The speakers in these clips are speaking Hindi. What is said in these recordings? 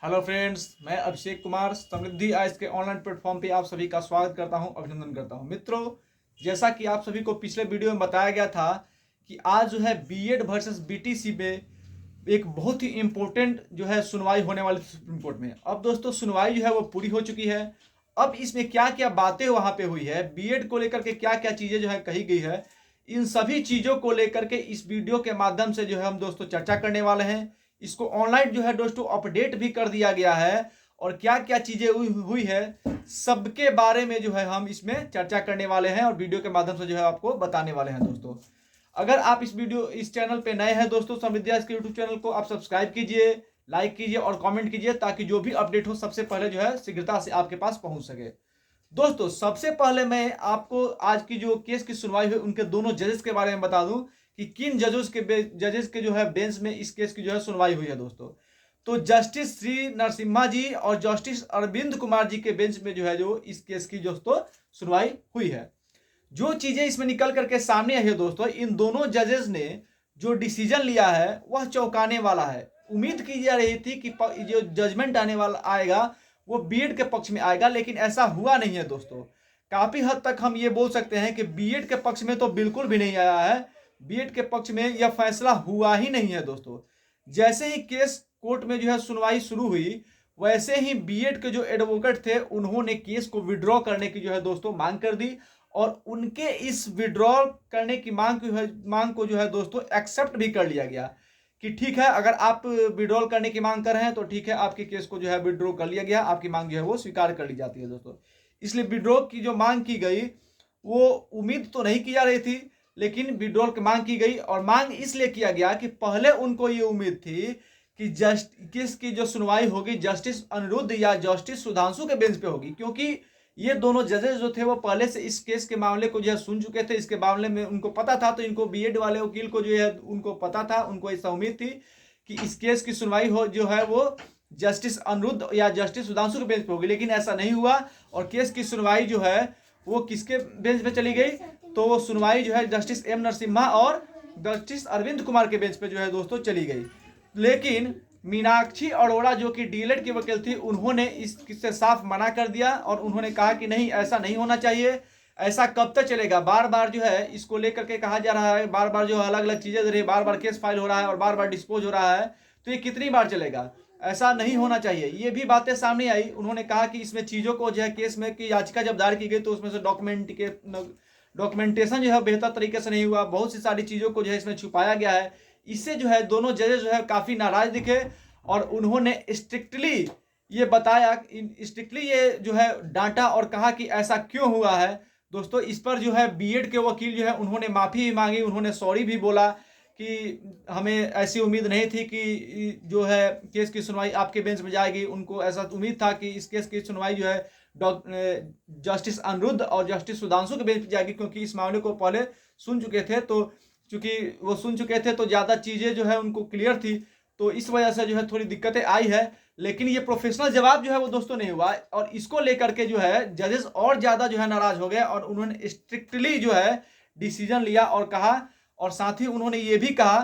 हेलो फ्रेंड्स, मैं अभिषेक कुमार समृद्धि आइस के ऑनलाइन प्लेटफॉर्म पे आप सभी का स्वागत करता हूं, अभिनंदन करता हूं। मित्रों, जैसा कि आप सभी को पिछले वीडियो में बताया गया था कि आज जो है बीएड वर्सेस बीटीसी में एक बहुत ही इम्पोर्टेंट जो है सुनवाई होने वाली सुप्रीम कोर्ट में। अब दोस्तों सुनवाई जो है वो पूरी हो चुकी है। अब इसमें क्या क्या बातें वहां पे हुई है, बीएड को लेकर के क्या क्या चीजें जो है कही गई है, इन सभी चीजों को लेकर के इस वीडियो के माध्यम से जो है हम दोस्तों चर्चा करने वाले हैं। इसको ऑनलाइन जो है दोस्तों अपडेट भी कर दिया गया है और क्या क्या चीजें हुई है सबके बारे में जो है हम इसमें चर्चा करने वाले हैं और वीडियो के माध्यम से जो है आपको बताने वाले हैं। दोस्तों अगर आप इस चैनल पे नए हैं दोस्तों, समृद्धि के यूट्यूब चैनल को आप सब्सक्राइब कीजिए, लाइक कीजिए और कमेंट कीजिए ताकि जो भी अपडेट हो सबसे पहले जो है शीघ्रता से आपके पास पहुंच सके। दोस्तों सबसे पहले मैं आपको आज की जो केस की सुनवाई हुई उनके दोनों जजेस के बारे में बता दूं कि किन जजेस के जो है बेंच में इस केस की जो है सुनवाई हुई है। दोस्तों तो जस्टिस श्री नरसिम्हा जी और जस्टिस अरविंद कुमार जी के बेंच में जो है जो इस केस की दोस्तों सुनवाई हुई है। जो चीजें इसमें निकल करके सामने आई है दोस्तों, इन दोनों जजेस ने जो डिसीजन लिया है वह चौंकाने वाला है। उम्मीद की जा रही थी कि जो जजमेंट आने वाला आएगा वो बीएड के पक्ष में आएगा, लेकिन ऐसा हुआ नहीं है। दोस्तों काफी हद तक हम ये बोल सकते हैं कि बीएड के पक्ष में तो बिल्कुल भी नहीं आया है, बीएड के पक्ष में यह फैसला हुआ ही नहीं है। दोस्तों जैसे ही केस कोर्ट में जो है सुनवाई शुरू हुई वैसे ही बीएड के जो एडवोकेट थे उन्होंने केस को विड्रॉ करने की जो है दोस्तों मांग कर दी और उनके इस विड्रॉ करने की मांग को जो है दोस्तों एक्सेप्ट भी कर लिया गया कि ठीक है, अगर आप विड्रॉल करने की मांग कर रहे हैं तो ठीक है, आपके केस को जो है विड्रॉ कर लिया गया, आपकी मांग जो है वो स्वीकार कर ली जाती है। दोस्तों इसलिए विड्रॉ की जो मांग की गई वो उम्मीद तो नहीं की जा रही थी, लेकिन विड्रॉल की मांग की गई और मांग इसलिए किया गया कि पहले उनको ये उम्मीद थी कि केस की जो सुनवाई होगी जस्टिस अनिरुद्ध या जस्टिस सुधांशु के बेंच पे होगी, क्योंकि ये दोनों जजेस जो थे वो पहले से इस केस के मामले को जो है सुन चुके थे, इसके मामले में उनको पता था। तो इनको बीएड वाले वकील को जो है उनको पता था, उनको ऐसा उम्मीद थी कि इस केस की सुनवाई हो जो है वो जस्टिस अनिरुद्ध या जस्टिस सुधांशु के बेंच पे होगी, लेकिन ऐसा नहीं हुआ और केस की सुनवाई जो है वो किसके बेंच पे चली गई, तो वो सुनवाई जो है जस्टिस एम नरसिम्हा और जस्टिस अरविंद कुमार के बेंच पे जो है दोस्तों चली गई। लेकिन मीनाक्षी अरोड़ा जो कि डीएलएड की वकील थी उन्होंने इससे साफ मना कर दिया और उन्होंने कहा कि नहीं, ऐसा नहीं होना चाहिए, ऐसा कब तक चलेगा। बार बार जो है इसको लेकर के कहा जा रहा है, बार बार जो अलग अलग चीजें दे रही है, बार बार केस फाइल हो रहा है और बार बार डिस्पोज हो रहा है, तो ये कितनी बार चलेगा, ऐसा नहीं होना चाहिए। ये भी बातें सामने आई। उन्होंने कहा कि इसमें चीजों को जो है केस में की याचिका जब दायर की गई तो उसमें से डॉक्यूमेंटेशन जो है बेहतर तरीके से नहीं हुआ, बहुत सी सारी चीजों को जो है इसमें छुपाया गया है। इससे जो है दोनों जजेस जो है काफी नाराज दिखे और उन्होंने स्ट्रिक्टली ये बताया, स्ट्रिक्टली ये जो है डांटा और कहा कि ऐसा क्यों हुआ है। दोस्तों इस पर जो है बीएड के वकील जो है उन्होंने माफी भी मांगी, उन्होंने सॉरी भी बोला कि हमें ऐसी उम्मीद नहीं थी कि जो है केस की सुनवाई आपके बेंच में जाएगी। उनको ऐसा उम्मीद था कि इस केस की सुनवाई जो है जस्टिस अनिरुद्ध और जस्टिस सुधांशु के बेंच पे जाएगी, क्योंकि इस मामले को पहले सुन चुके थे। तो चूंकि वो सुन चुके थे तो ज़्यादा चीज़ें जो है उनको क्लियर थी, तो इस वजह से जो है थोड़ी दिक्कतें आई है। लेकिन ये प्रोफेशनल जवाब जो है वो दोस्तों नहीं हुआ और इसको लेकर के जो है जजेस और ज़्यादा जो है नाराज हो गए और उन्होंने स्ट्रिक्टली जो है डिसीजन लिया और कहा, और साथ ही उन्होंने ये भी कहा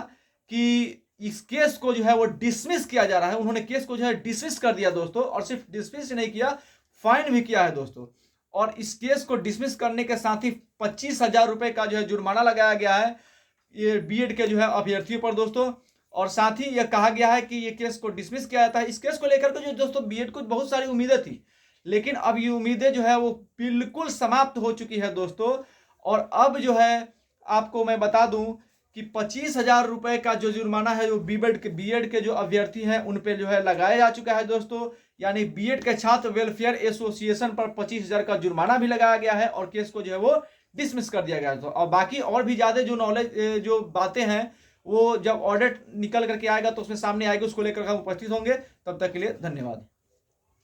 कि इस केस को जो है वो डिसमिस किया जा रहा है। उन्होंने केस को जो है डिसमिस कर दिया दोस्तों, और सिर्फ डिसमिस नहीं किया, फाइन भी किया है दोस्तों। और इस केस को डिसमिस करने के साथ ही 25,000 रुपए का जो है जुर्माना लगाया गया है ये बीएड के जो है अभ्यर्थियों पर दोस्तों। और साथ ही यह कहा गया है कि ये केस को डिसमिस किया जाता है। इस केस को लेकर के जो दोस्तों बीएड को बहुत सारी उम्मीदें थी, लेकिन अब ये उम्मीदें जो है वो बिल्कुल समाप्त हो चुकी है दोस्तों। और अब जो है आपको मैं बता दूं कि 25,000 रुपए का जो जुर्माना है जो बीएड के जो अभ्यर्थी हैं उन पर जो है लगाया जा चुका है दोस्तों। यानी बीएड के छात्र वेलफेयर एसोसिएशन पर 25,000 का जुर्माना भी लगाया गया है और केस को जो है वो डिसमिस कर दिया गया है। तो और बाकी और भी ज़्यादा जो बातें हैं वो जब ऑडिट निकल करके आएगा तो उसमें सामने आएगा, उसको लेकर हम उपस्थित होंगे। तब तक के लिए धन्यवाद।